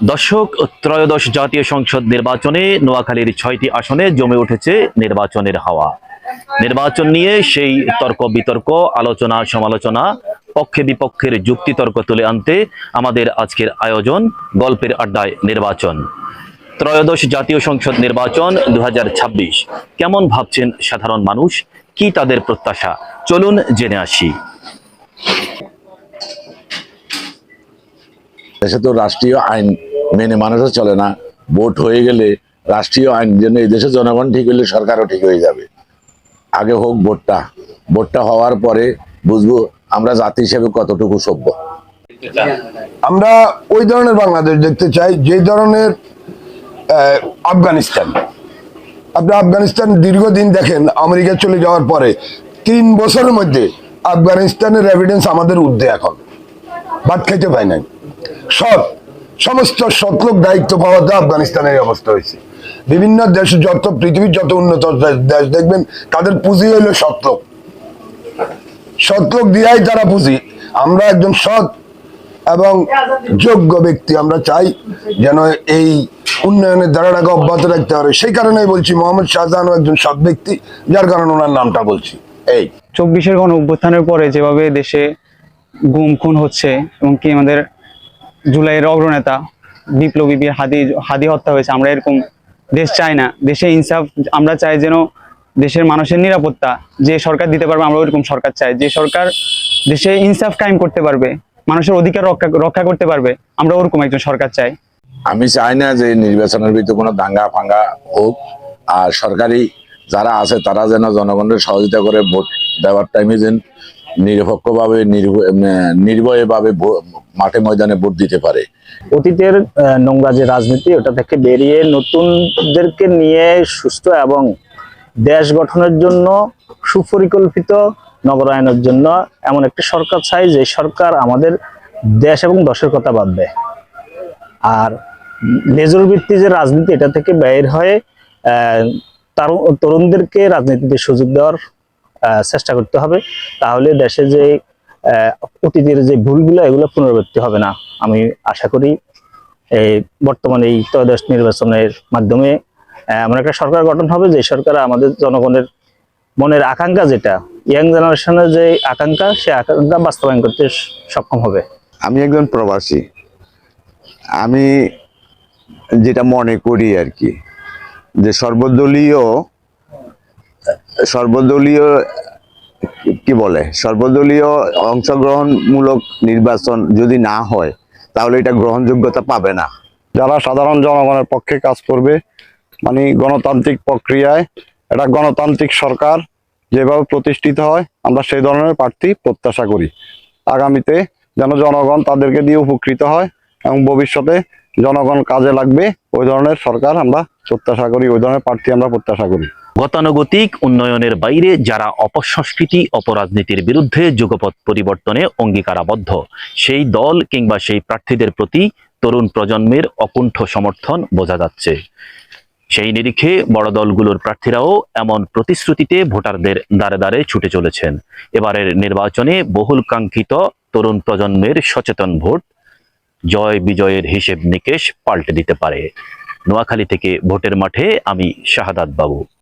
দর্শক, ত্রয়োদশ জাতীয় সংসদ নির্বাচনে নোয়াখালীর 6টি আসনে জমে উঠেছে নির্বাচনের হাওয়া। নির্বাচন নিয়ে সেই তর্ক বিতর্ক, আলোচনা সমালোচনা, পক্ষে বিপক্ষের যুক্তিতর্ক তুলে আনতে আমাদের আজকের আয়োজন গল্পের আড্ডায় নির্বাচন। ত্রয়োদশ জাতীয় সংসদ নির্বাচন 2026 কেমন ভাবছেন সাধারণ মানুষ, কি তাদের প্রত্যাশা, চলুন জেনে আসি। দেশে তো রাষ্ট্রীয় আইন মেনে মানুষও চলে না। ভোট হয়ে গেলে রাষ্ট্রীয় আইন জন্য এই দেশের জনগণ ঠিক হলে সরকারও ঠিক হয়ে যাবে। আগে হোক ভোটটা হওয়ার পরে বুঝবো আমরা জাতি হিসেবে কতটুকু সভ্য। আমরা ওই ধরনের বাংলাদেশ দেখতে চাই যে ধরনের আফগানিস্তান। আপনি আফগানিস্তান দীর্ঘদিন দেখেন, আমেরিকা চলে যাওয়ার পরে 3 বছরের মধ্যে আফগানিস্তানের এভিডেন্স আমাদের ঊর্ধ্বে। এখন ভাত খাইতে পাই নাই, সমস্ত সতলোক দায়িত্ব পাওয়াতে আফগানিস্তানের এই অবস্থা হয়েছে। বিভিন্ন দেশ, পৃথিবীর যত উন্নত দেশ দেখবেন তাদের পুঁজি হইল সতলোক দিয়াই তারা পুঁজি। আমরা একজন সৎ এবং যোগ্য ব্যক্তি আমরা চাই যেন এই উন্নয়নের ধারাটাকে অব্যাহত রাখতে পারে। সেই কারণেই বলছি মোহাম্মদ শাহজাহানও একজন সৎ ব্যক্তি, যার কারণে ওনার নামটা বলছি। এই 24-এর গণ-অভ্যুত্থানের পরে যেভাবে দেশে গুম খুন হচ্ছে এবং কি আমাদের জুলাইয়ের অগ্রনেতা বিপ্লবী বীর হাদি হত্যা হয়েছে, আমরা এরকম দেশ চাই না। দেশে ইনসাফ আমরা চাই, যেন দেশের মানুষের নিরাপত্তা যে সরকার দিতে পারবে আমরা ওইরকম সরকার চাই। যে সরকার দেশে ইনসাফ কায়েম করতে পারবে, মানুষের অধিকার রক্ষা করতে পারবে, আমরা ওরকম একজন সরকার চাই। আমি চাই না যে নির্বাচনের ভিতরে কোনো দাঙ্গা ফাঙ্গা হোক, আর সরকারি যারা আছে তারা যেন জনগণের সহযোগিতা করে ভোট দেওয়ার টাইমে যেন নিরপেক্ষভাবে নির্ভয়ভাবে মাঠে ময়দানে ভোট দিতে পারে। অতীতের নোংরা যে রাজনীতি, ওটা থেকে বেরিয়ে নতুনদেরকে নিয়ে সুস্থ এবং দেশ গঠনের জন্য সুপরিকল্পিত নগরায়নের জন্য এমন একটি সরকার চাই যে সরকার আমাদের দেশ এবং দশের কথা ভাববে। আর লেজুর ভিত্তি যে রাজনীতি, এটা থেকে বের হয়ে তরুণদেরকে রাজনীতিতে সুযোগ দেওয়ার চেষ্টা করতে হবে। তাহলে দেশে যে অতীতের যে ভুলগুলো, এগুলো পুনরাবৃত্তি হবে না। আমি আশা করি বর্তমানে এই ত্রয়োদশ নির্বাচনের মাধ্যমে এমন একটা সরকার গঠন হবে যে সরকার আমাদের জনগণের মনের আকাঙ্ক্ষা, যেটা ইয়াং জেনারেশনের যে আকাঙ্ক্ষা, সে আকাঙ্ক্ষা বাস্তবায়ন করতে সক্ষম হবে। আমি একজন প্রবাসী, আমি যেটা মনে করি আর কি, যে সর্বদলীয় অংশগ্রহণমূলক নির্বাচন যদি না হয় তাহলে এটা গ্রহণযোগ্যতা পাবে না। যারা সাধারণ জনগণের পক্ষে কাজ করবে, মানে গণতান্ত্রিক প্রক্রিয়ায় একটা গণতান্ত্রিক সরকার যেভাবে প্রতিষ্ঠিত হয়, আমরা সেই ধরনের প্রার্থী প্রত্যাশা করি। আগামীতে যেন জনগণ তাদেরকে দিয়ে উপকৃত হয় এবং ভবিষ্যতে জনগণ কাজে লাগবে, ওই ধরনের সরকার আমরা প্রত্যাশা করি, ওই ধরনের প্রার্থী আমরা প্রত্যাশা করি। গতানুগতিক উন্নয়নের বাইরে যারা অপসংস্কৃতি, অপরাজনীতির বিরুদ্ধে যুগপৎ পরিবর্তনে অঙ্গীকারাবদ্ধ, সেই দল কিংবা সেই প্রার্থীদের প্রতি তরুণ প্রজন্মের অকুণ্ঠ সমর্থন বোঝা যাচ্ছে। সেই নিরিখে বড় দলগুলোর প্রার্থীরাও এমন প্রতিশ্রুতিতে ভোটারদের দ্বারে দ্বারে ছুটে চলেছেন। এবারের নির্বাচনে বহুল কাঙ্ক্ষিত তরুণ প্রজন্মের সচেতন ভোট জয় বিজয়ের হিসেব নিকেশ পাল্টে দিতে পারে। নোয়াখালী থেকে ভোটের মাঠে আমি শাহাদাত বাবু।